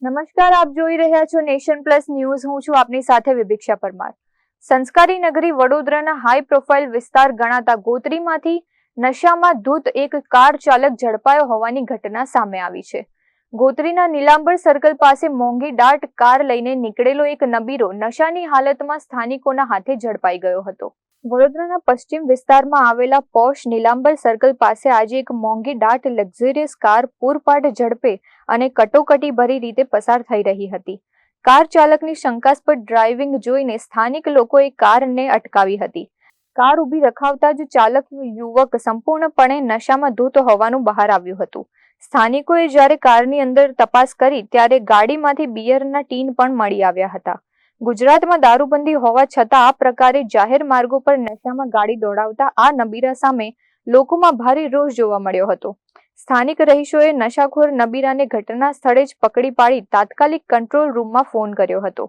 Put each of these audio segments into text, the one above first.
નમસ્કાર, આપ જોઈ રહ્યા છો નેશન પ્લસ ન્યૂઝ. હું છું આપની સાથે વિભિક્ષા પરમાર. સંસ્કારી નગરી વડોદરાના હાઈ પ્રોફાઇલ વિસ્તાર ગણાતા ગોત્રીમાંથી નશામાં ધૂત એક કાર ચાલક ઝડપાયો હોવાની ઘટના સામે આવી છે. ગોત્રીના નીલાંબર સર્કલ પાસે મોંઘી ડાર્ટ કાર લઈને નીકળેલો એક નબીરો નશાની હાલતમાં સ્થાનિકોના હાથે ઝડપાઈ ગયો હતો. વડોદરાના પશ્ચિમ વિસ્તારમાં આવેલા પોશ નીલાંબર સર્કલ પાસે આજે એક મોંઘી ડાર્ટ લક્ઝરિયસ કાર પૂરપાટ ઝડપે અને કટોકટી ભરી રીતે પસાર થઈ રહી હતી. કાર ચાલકની શંકાસ્પદ ડ્રાઇવિંગ જોઈને સ્થાનિક લોકોએ કારને અટકાવી હતી. કાર ઊભી રખાવતા જ ચાલક યુવક સંપૂર્ણપણે નશામાં ધૂત હોવાનું બહાર આવ્યું હતું. સ્થાનિકોએ જ્યારે કારની અંદર તપાસ કરી ત્યારે ગાડીમાંથી બિયરના ટીન પણ મળી આવ્યા હતા. ગુજરાતમાં દારૂબંધી હોવા છતાં આ પ્રકારે જાહેર માર્ગો પર નશામાં ગાડી દોડાવતા આ નબીરા સામે લોકોમાં ભારે રોષ જોવા મળ્યો હતો. સ્થાનિક રહીશોએ નશાખોર નબીરાને ઘટના સ્થળે જ પકડી પાડી તાત્કાલિક કંટ્રોલ રૂમમાં ફોન કર્યો હતો.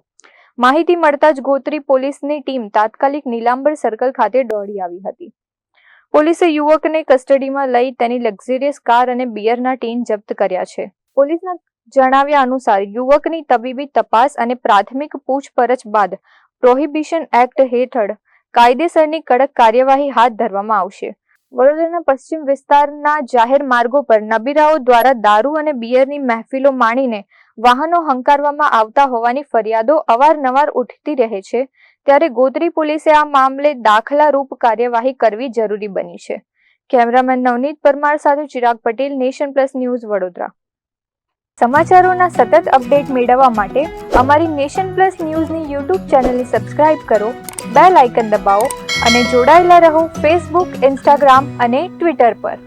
માહિતી મળતા જ ગોત્રી પોલીસની ટીમ તાત્કાલિક નીલાંબર સર્કલ ખાતે દોડી આવી હતી. પોલીસે યુવકને કસ્ટડીમાં લઈ તેની લક્ઝરિયસ કાર અને બિયરના ટીન જપ્ત કર્યા છે. પોલીસના જણાવ્યા અનુસાર યુવકની તબીબી તપાસ અને પ્રાથમિક પૂછપરછ બાદ પ્રોહિબિશન એક્ટ હેઠળ કાયદેસરની કડક કાર્યવાહી હાથ ધરવામાં આવશે. વડોદરાના પશ્ચિમ વિસ્તારના જાહેર માર્ગો પર નબીરાઓ દ્વારા દારૂ અને બિયરની મહેફિલો માણીને વાહનો હંકારવામાં આવતા હોવાની ફરિયાદો અવારનવાર ઉઠતી રહે છે. ત્યારે ગોત્રી પોલીસે આ મામલે દાખલારૂપ કાર્યવાહી કરવી જરૂરી બની છે. કેમેરામેન નવનીત પરમાર સાથે Chirag Patel, nation plus news, Vadodara. સમાચારોના સતત અપડેટ મેળવવા માટે અમારી નેશન પ્લસ ન્યૂઝની યુટ્યુબ ચેનલને સબસ્ક્રાઇબ કરો, બેલ આઇકન દબાવો અને જોડાયેલા રહો ફેસબુક, ઇન્સ્ટાગ્રામ અને ટ્વિટર પર.